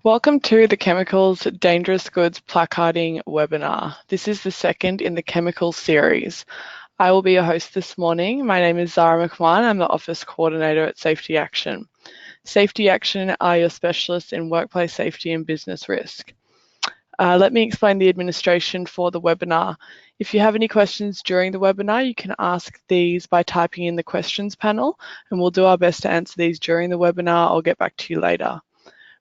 Welcome to the Chemicals Dangerous Goods Placarding webinar. This is the second in the Chemicals series. I will be your host this morning. My name is Zara McMahon. I'm the Office Coordinator at Safety Action. Safety Action are your specialists in workplace safety and business risk. Let me explain the administration for the webinar. If you have any questions during the webinar, you can ask these by typing in the questions panel, and we'll do our best to answer these during the webinar. I'll get back to you later.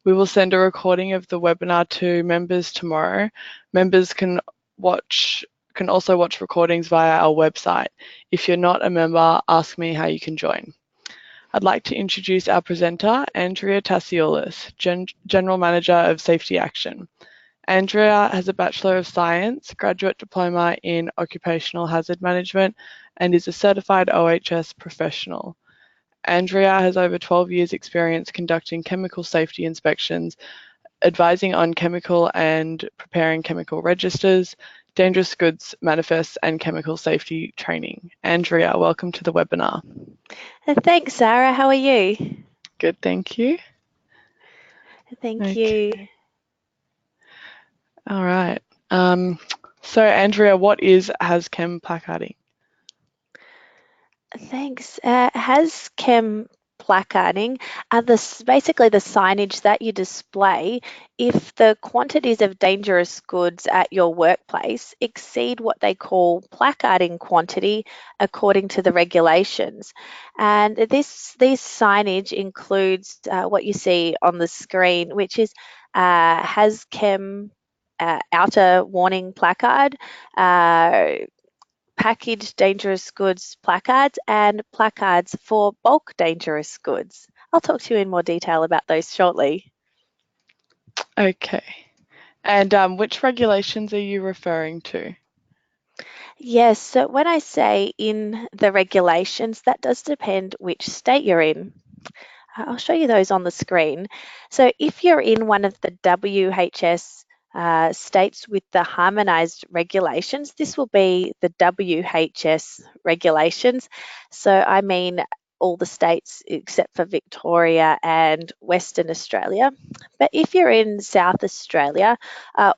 We will send a recording of the webinar to members tomorrow. Members can also watch recordings via our website. If you're not a member, ask me how you can join. I'd like to introduce our presenter, Andrea Tassioulis, General Manager of Safety Action. Andrea has a Bachelor of Science, graduate diploma in Occupational Hazard Management, and is a certified OHS professional. Andrea has over 12 years experience conducting chemical safety inspections, advising on chemical and preparing chemical registers, dangerous goods manifests and chemical safety training. Andrea, welcome to the webinar. Thanks, Sarah. How are you? Good, thank you. Thank Okay. you. All right. So Andrea, what is HAZCHEM placarding? Thanks. HAZCHEM placarding are basically the signage that you display if the quantities of dangerous goods at your workplace exceed what they call placarding quantity according to the regulations. And this signage includes what you see on the screen, which is HAZCHEM outer warning placard, packaged dangerous goods placards, and placards for bulk dangerous goods. I'll talk to you in more detail about those shortly. Okay. And which regulations are you referring to? Yes, so when I say in the regulations, that does depend which state you're in. I'll show you those on the screen. So if you're in one of the WHS states with the harmonised regulations, this will be the WHS regulations. So I mean all the states except for Victoria and Western Australia. But if you're in South Australia,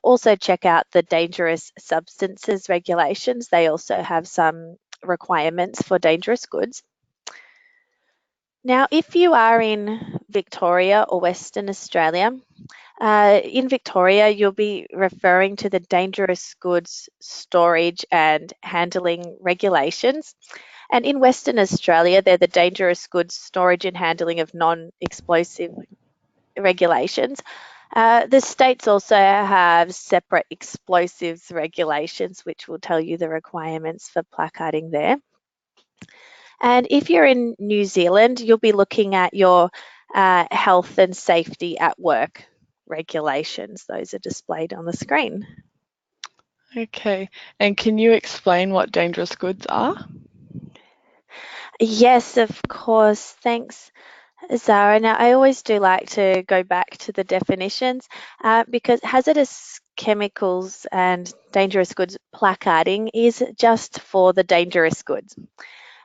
also check out the dangerous substances regulations. They also have some requirements for dangerous goods. Now, if you are in Victoria or Western Australia, in Victoria, you'll be referring to the dangerous goods storage and handling regulations. And in Western Australia, they're the dangerous goods storage and handling of non-explosive regulations. The states also have separate explosives regulations, which will tell you the requirements for placarding there. And if you're in New Zealand, you'll be looking at your health and safety at work regulations. Those are displayed on the screen. Okay. And can you explain what dangerous goods are? Yes, of course. Thanks, Zara. Now, I always do like to go back to the definitions because hazardous chemicals and dangerous goods placarding is just for the dangerous goods.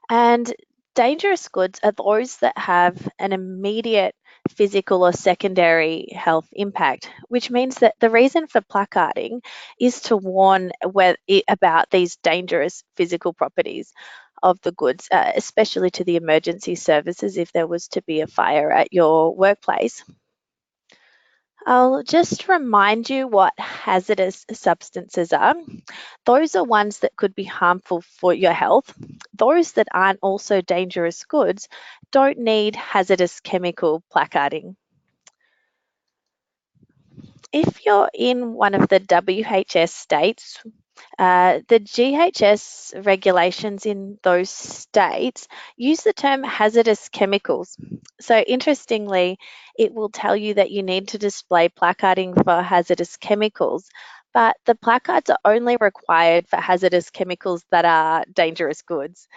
And dangerous goods are those that have an immediate physical or secondary health impact, which means that the reason for placarding is to warn about these dangerous physical properties of the goods, especially to the emergency services if there was to be a fire at your workplace. I'll just remind you what hazardous substances are. Those are ones that could be harmful for your health. Those that aren't also dangerous goods don't need hazardous chemical placarding. If you're in one of the WHS states, the GHS regulations in those states use the term hazardous chemicals. So, interestingly, it will tell you that you need to display placarding for hazardous chemicals, but the placards are only required for hazardous chemicals that are dangerous goods.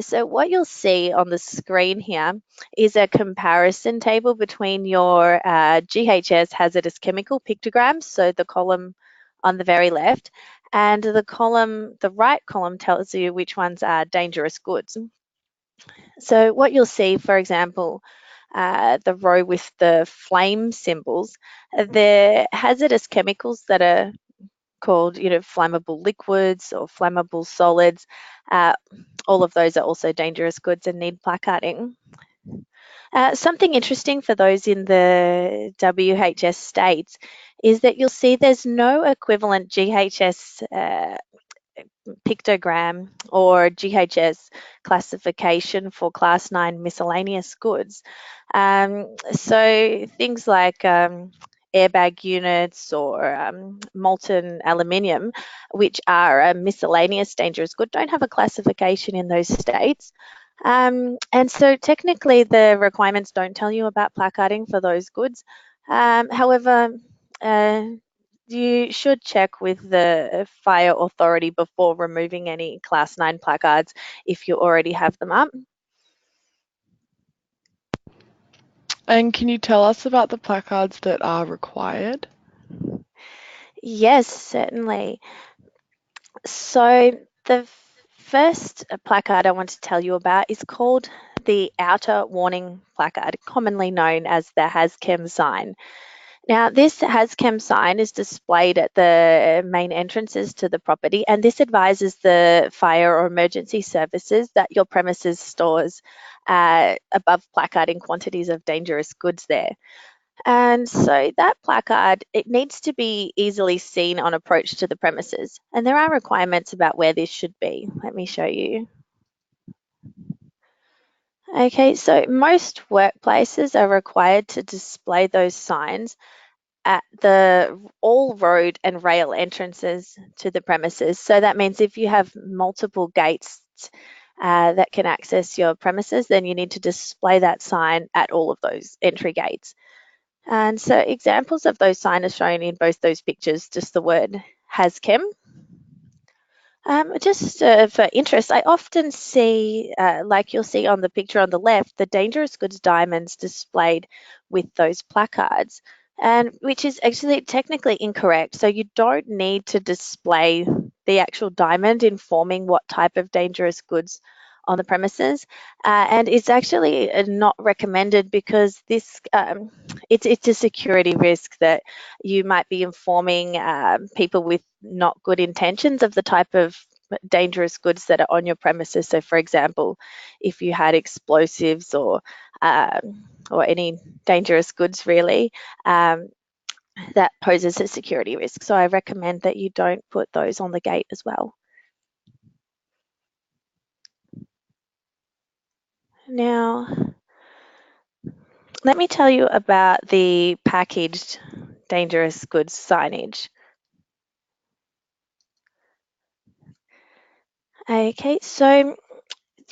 So, what you'll see on the screen here is a comparison table between your GHS hazardous chemical pictograms, so the column on the very left, and the right column tells you which ones are dangerous goods. So what you'll see, for example, the row with the flame symbols, they're hazardous chemicals that are called, flammable liquids or flammable solids. Uh, all of those are also dangerous goods and need placarding. Something interesting for those in the WHS states is that you'll see there's no equivalent GHS pictogram or GHS classification for Class 9 miscellaneous goods. So things like airbag units or molten aluminium, which are a miscellaneous dangerous good, don't have a classification in those states. And so technically the requirements don't tell you about placarding for those goods. However, uh, you should check with the fire authority before removing any Class 9 placards if you already have them up. And can you tell us about the placards that are required? Yes, certainly. So the first placard I want to tell you about is called the Outer Warning Placard, commonly known as the HAZCHEM sign. Now, this HAZCHEM sign is displayed at the main entrances to the property, and this advises the fire or emergency services that your premises stores above placarding quantities of dangerous goods there. And so that placard, it needs to be easily seen on approach to the premises. And there are requirements about where this should be. Let me show you. Okay, so most workplaces are required to display those signs at the all road and rail entrances to the premises. So that means if you have multiple gates that can access your premises, then you need to display that sign at all of those entry gates. And so examples of those signs are shown in both those pictures, just the word HAZCHEM. Just for interest, I often see, like you'll see on the picture on the left, the dangerous goods diamonds displayed with those placards, and which is actually technically incorrect. So you don't need to display the actual diamond informing what type of dangerous goods on the premises, and it's actually not recommended because this it's a security risk that you might be informing people with not good intentions of the type of dangerous goods that are on your premises. So, for example, if you had explosives or any dangerous goods, really, that poses a security risk. So, I recommend that you don't put those on the gate as well. Now, let me tell you about the packaged dangerous goods signage. Okay, so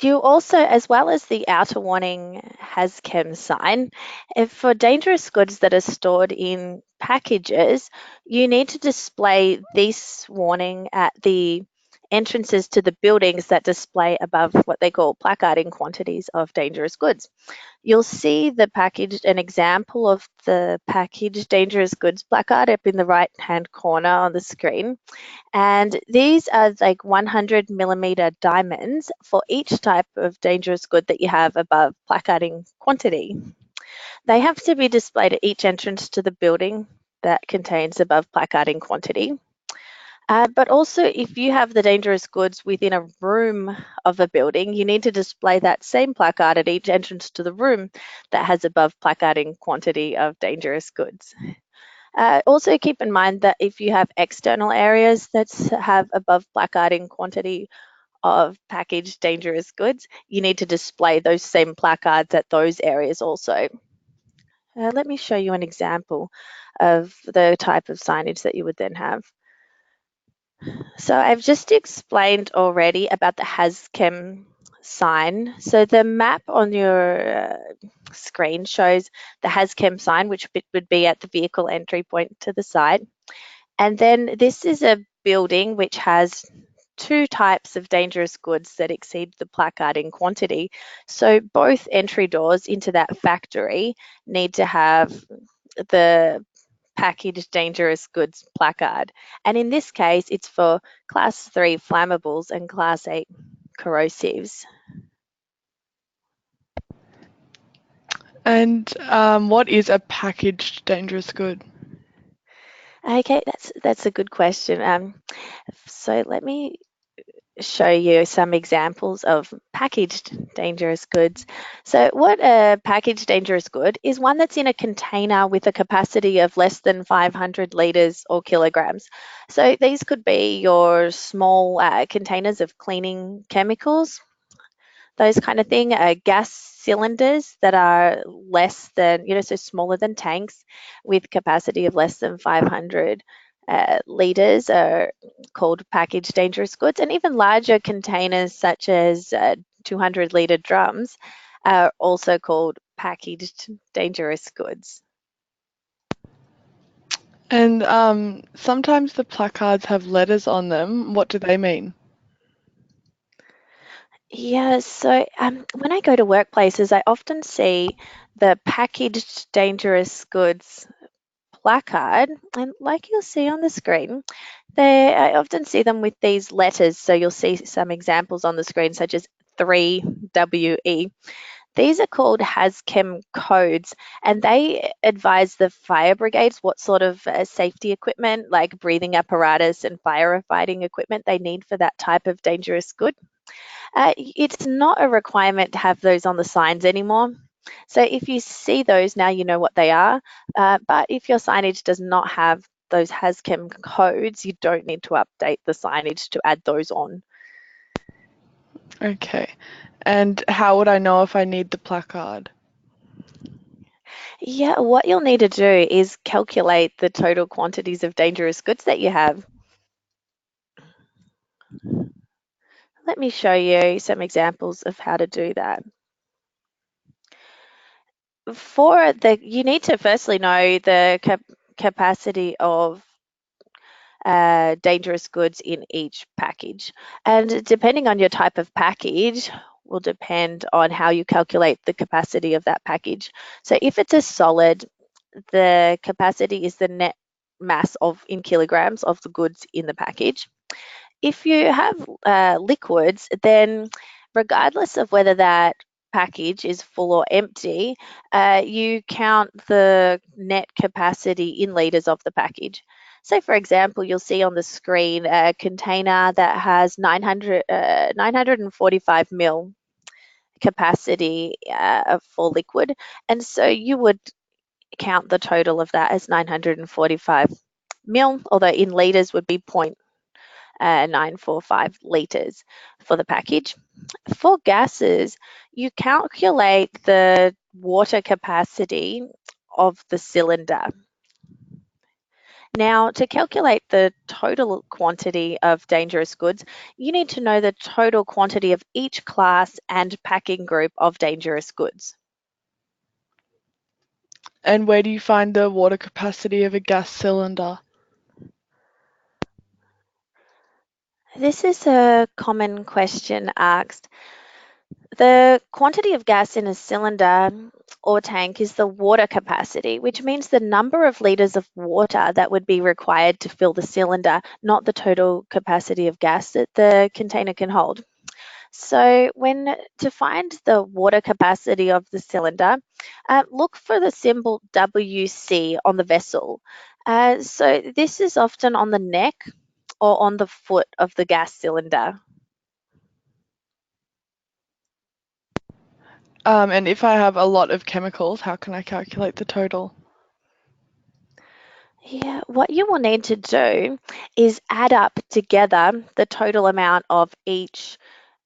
you also, as well as the outer warning HAZCHEM sign, if for dangerous goods that are stored in packages, you need to display this warning at the entrances to the buildings that display above what they call placarding quantities of dangerous goods. You'll see an example of the packaged dangerous goods placard up in the right hand corner on the screen. And these are like 100 millimeter diamonds for each type of dangerous good that you have above placarding quantity. They have to be displayed at each entrance to the building that contains above placarding quantity. But also, if you have the dangerous goods within a room of a building, you need to display that same placard at each entrance to the room that has above placarding quantity of dangerous goods. Also keep in mind that if you have external areas that have above placarding quantity of packaged dangerous goods, you need to display those same placards at those areas also. Let me show you an example of the type of signage that you would then have. So I've just explained already about the HAZCHEM sign. So the map on your screen shows the HAZCHEM sign, which would be at the vehicle entry point to the site. And then this is a building which has two types of dangerous goods that exceed the placard in quantity. So both entry doors into that factory need to have the packaged dangerous goods placard. And in this case, it's for class 3 flammables and class 8 corrosives. And what is a packaged dangerous good? Okay, that's a good question. So let me show you some examples of packaged dangerous goods. So, what a packaged dangerous good is one that's in a container with a capacity of less than 500 liters or kilograms. So, these could be your small containers of cleaning chemicals, those kind of thing. Gas cylinders that are less than, so smaller than tanks with capacity of less than 500 litres are called packaged dangerous goods. And even larger containers, such as 200-litre drums, are also called packaged dangerous goods. And sometimes the placards have letters on them. What do they mean? Yeah, so when I go to workplaces, I often see the packaged dangerous goods placard, and like you'll see on the screen, I often see them with these letters. So you'll see some examples on the screen, such as 3WE. These are called HAZCHEM codes, and they advise the fire brigades what sort of safety equipment, like breathing apparatus and firefighting equipment, they need for that type of dangerous good. It's not a requirement to have those on the signs anymore. So if you see those now, you know what they are. But if your signage does not have those HAZCHEM codes, you don't need to update the signage to add those on. Okay. And how would I know if I need the placard? Yeah, what you'll need to do is calculate the total quantities of dangerous goods that you have. Let me show you some examples of how to do that. You need to firstly know the capacity of dangerous goods in each package. And depending on your type of package, will depend on how you calculate the capacity of that package. So if it's a solid, the capacity is the net mass of in kilograms of the goods in the package. If you have liquids, then regardless of whether that package is full or empty, you count the net capacity in litres of the package. So, for example, you'll see on the screen a container that has 945 mil capacity for liquid. And so you would count the total of that as 945 mil, although in litres would be 0.945 litres for the package. For gases, you calculate the water capacity of the cylinder. Now, to calculate the total quantity of dangerous goods, you need to know the total quantity of each class and packing group of dangerous goods. And where do you find the water capacity of a gas cylinder? This is a common question asked. The quantity of gas in a cylinder or tank is the water capacity, which means the number of litres of water that would be required to fill the cylinder, not the total capacity of gas that the container can hold. So, when to find the water capacity of the cylinder, look for the symbol WC on the vessel. So, this is often on the neck or on the foot of the gas cylinder. And if I have a lot of chemicals, how can I calculate the total? Yeah, what you will need to do is add up together the total amount of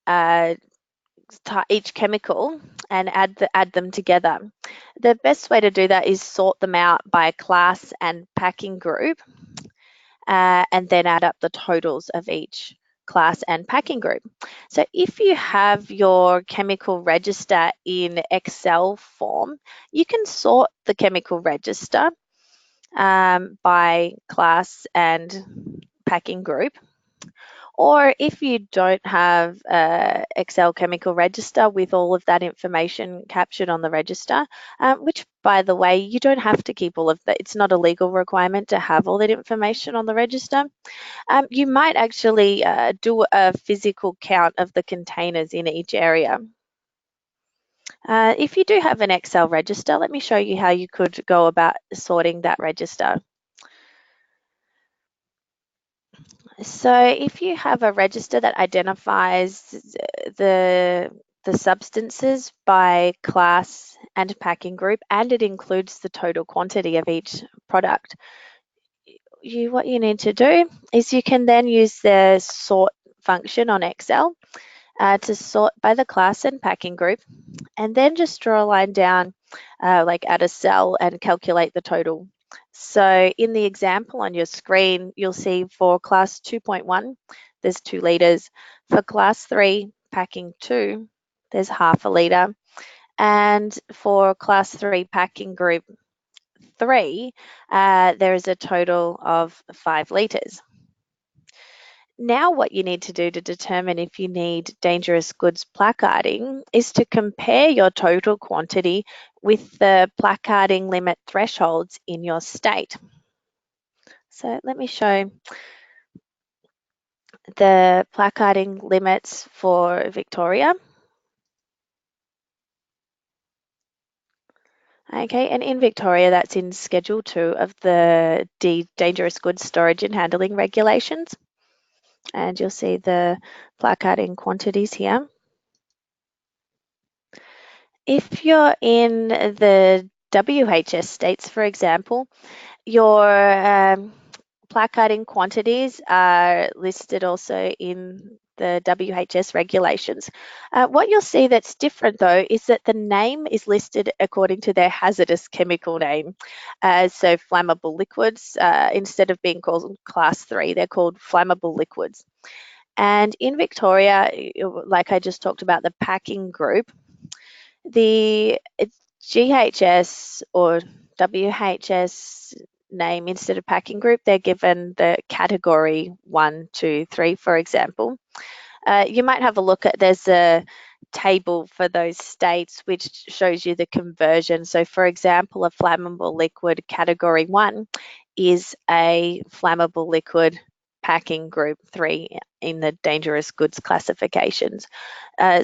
uh, each chemical and add them together. The best way to do that is sort them out by class and packing group, and then add up the totals of each class and packing group. So if you have your chemical register in Excel form, you can sort the chemical register by class and packing group. Or if you don't have Excel chemical register with all of that information captured on the register, which by the way, you don't have to keep all of that. It's not a legal requirement to have all that information on the register. You might actually do a physical count of the containers in each area. If you do have an Excel register, let me show you how you could go about sorting that register. So if you have a register that identifies the substances by class and packing group, and it includes the total quantity of each product, what you need to do is you can then use the sort function on Excel to sort by the class and packing group, and then just draw a line down, like at a cell, and calculate the total. So in the example on your screen, you'll see for class 2.1, there's 2 litres. For class 3, packing 2, there's half a litre. And for class 3, packing group 3, there is a total of 5 litres. Now what you need to do to determine if you need dangerous goods placarding is to compare your total quantity with the placarding limit thresholds in your state. So let me show the placarding limits for Victoria. Okay, and in Victoria, that's in Schedule 2 of the Dangerous Goods Storage and Handling Regulations. And you'll see the placarding quantities here. If you're in the WHS states, for example, your placarding quantities are listed also in the WHS regulations. What you'll see that's different though is that the name is listed according to their hazardous chemical name. So flammable liquids, instead of being called class 3, they're called flammable liquids. And in Victoria, like I just talked about the packing group, the GHS or WHS name, instead of packing group, they're given the category 1, 2, 3, for example. You might have a look at, there's a table for those states which shows you the conversion. So for example, a flammable liquid category 1 is a flammable liquid packing group 3 in the dangerous goods classifications.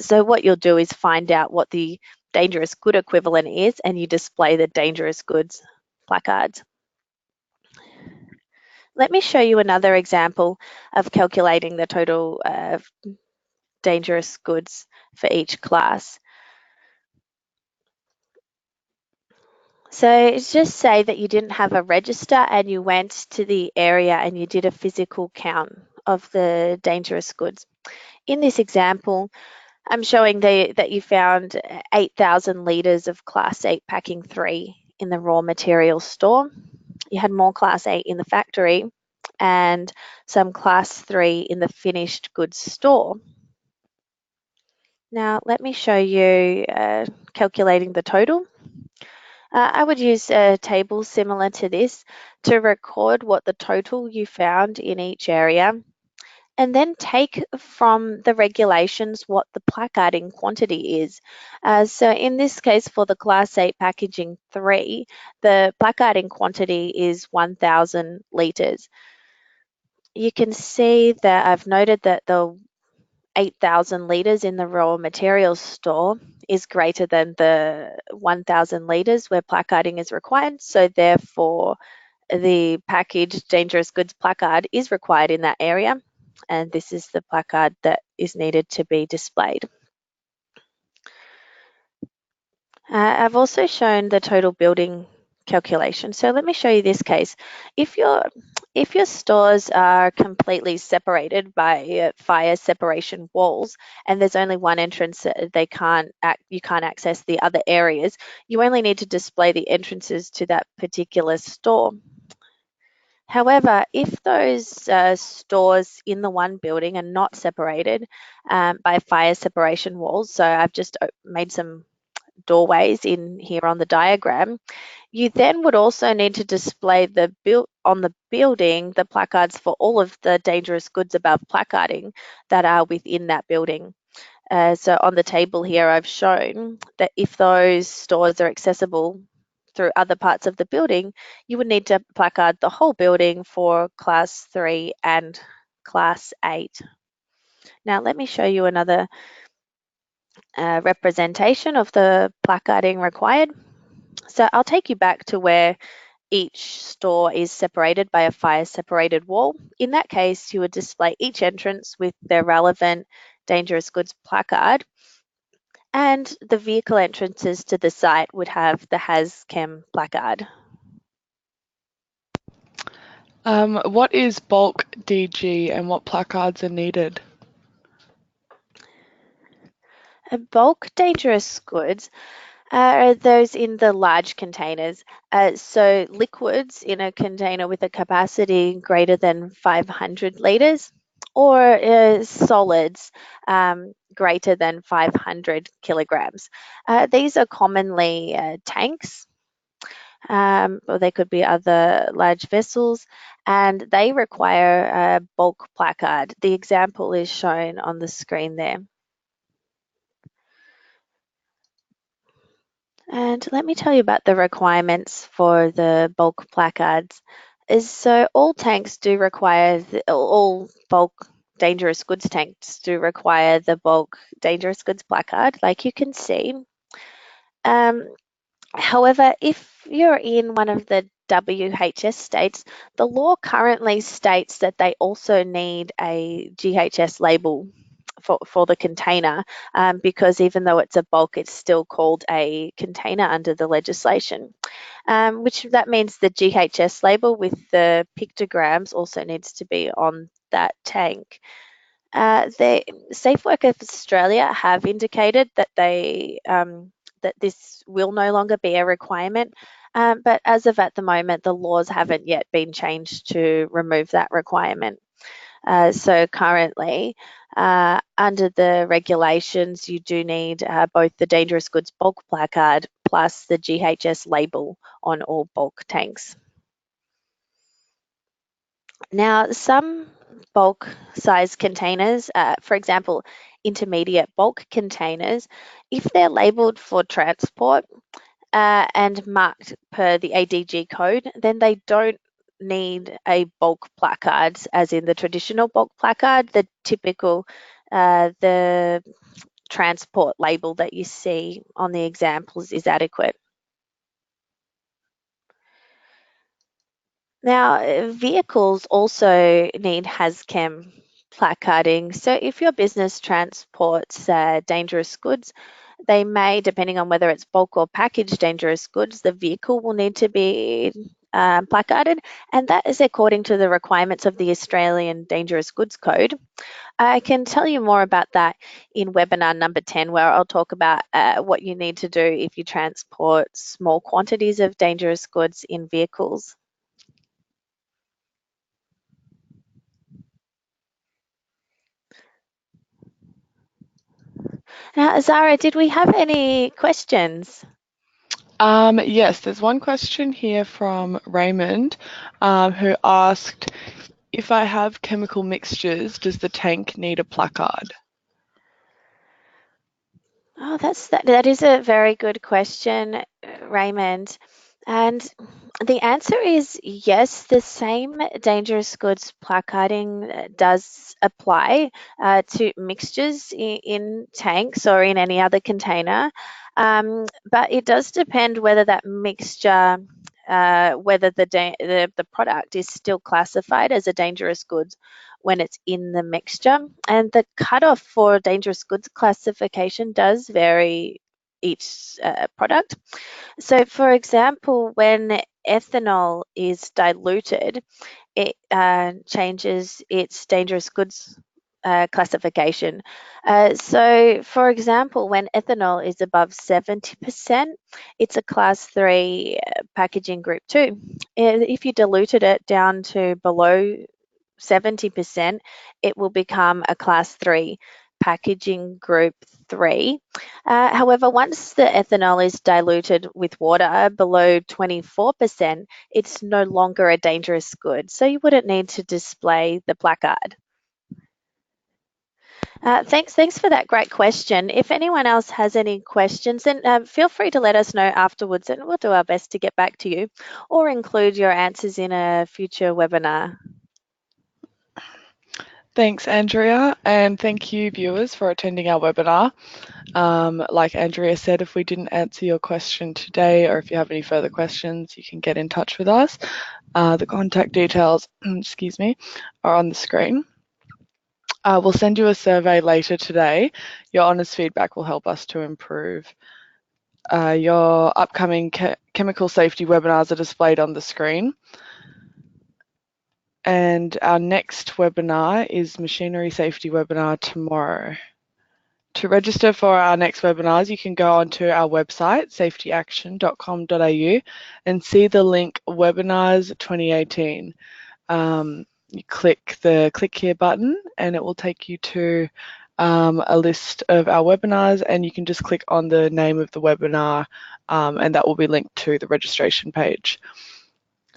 So what you'll do is find out what the dangerous good equivalent is, and you display the dangerous goods placards. Let me show you another example of calculating the total dangerous goods for each class. So just say that you didn't have a register and you went to the area and you did a physical count of the dangerous goods. In this example, I'm showing that you found 8,000 litres of Class 8 packing 3 in the raw materials store. You had more Class 8 in the factory and some Class 3 in the finished goods store. Now let me show you calculating the total. I would use a table similar to this to record what the total you found in each area, and then take from the regulations what the placarding quantity is. So in this case, for the Class 8 packaging 3, the placarding quantity is 1,000 litres. You can see that I've noted that the 8,000 litres in the raw materials store is greater than the 1,000 litres where placarding is required. So therefore, the packaged dangerous goods placard is required in that area. And this is the placard that is needed to be displayed. I've also shown the total building calculation. So let me show you this case. If your stores are completely separated by fire separation walls, and there's only one entrance, you can't access the other areas, you only need to display the entrances to that particular store. However, if those stores in the one building are not separated by fire separation walls, so I've just made some doorways in here on the diagram, you then would also need to display on the building the placards for all of the dangerous goods above placarding that are within that building. So on the table here, I've shown that if those stores are accessible through other parts of the building, you would need to placard the whole building for Class 3 and Class 8. Now let me show you another representation of the placarding required. So I'll take you back to where each store is separated by a fire separated wall. In that case, you would display each entrance with their relevant dangerous goods placard, and the vehicle entrances to the site would have the HAZCHEM placard. What is bulk DG and what placards are needed? Bulk dangerous goods are those in the large containers. So liquids in a container with a capacity greater than 500 litres, or solids greater than 500 kilograms. These are commonly tanks, or they could be other large vessels, and they require a bulk placard. The example is shown on the screen there. And let me tell you about the requirements for the bulk placards. So all tanks do require, all bulk dangerous goods tanks do require the bulk dangerous goods placard, like you can see. Um, However, if you're in one of the WHS states, the law currently states that they also need a GHS label for the container, because even though it's a bulk, it's still called a container under the legislation, which that means the GHS label with the pictograms also needs to be on that tank. The Safe Work of Australia have indicated that that this will no longer be a requirement, but as of at the moment, the laws haven't yet been changed to remove that requirement. So currently, under the regulations, you do need both the dangerous goods bulk placard plus the GHS label on all bulk tanks. Now, some bulk size containers, for example, intermediate bulk containers, if they're labelled for transport and marked per the ADG code, then they don't need a bulk placard, as in the traditional bulk placard. The typical, the transport label that you see on the examples is adequate. Now, vehicles also need HAZCHEM placarding. So, if your business transports dangerous goods, they may, depending on whether it's bulk or packaged dangerous goods, the vehicle will need to be placarded, and that is according to the requirements of the Australian Dangerous Goods Code. I can tell you more about that in webinar number 10, where I'll talk about what you need to do if you transport small quantities of dangerous goods in vehicles. Now, Zara, did we have any questions? Yes, there's one question here from Raymond, who asked, if I have chemical mixtures, does the tank need a placard? Oh, that is a very good question, Raymond. And the answer is yes, the same dangerous goods placarding does apply to mixtures in tanks or in any other container. But it does depend whether that mixture, whether the product is still classified as a dangerous goods when it's in the mixture. And the cutoff for dangerous goods classification does vary each product. So, for example, when ethanol is diluted, it changes its dangerous goods classification. So, for example, when ethanol is above 70%, it's a class 3 packaging group 2. If you diluted it down to below 70%, it will become a class 3 packaging group 3. However, once the ethanol is diluted with water below 24%, it's no longer a dangerous good. So you wouldn't need to display the placard. Thanks for that great question. If anyone else has any questions, then feel free to let us know afterwards and we'll do our best to get back to you or include your answers in a future webinar. Thanks, Andrea, and thank you, viewers, for attending our webinar. Like Andrea said, if we didn't answer your question today, or if you have any further questions, you can get in touch with us. The contact details, excuse me, are on the screen. We'll send you a survey later today. Your honest feedback will help us to improve. Your upcoming chemical safety webinars are displayed on the screen. And our next webinar is machinery safety webinar tomorrow. To register for our next webinars, you can go onto our website, safetyaction.com.au, and see the link Webinars 2018. You click the click here button and it will take you to a list of our webinars, and you can just click on the name of the webinar and that will be linked to the registration page.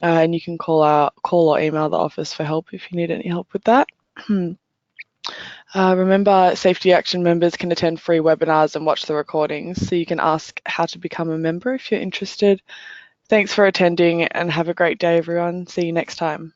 And you can call or email the office for help if you need any help with that. Remember, Safety Action members can attend free webinars and watch the recordings, so you can ask how to become a member if you're interested. Thanks for attending and have a great day, everyone. See you next time.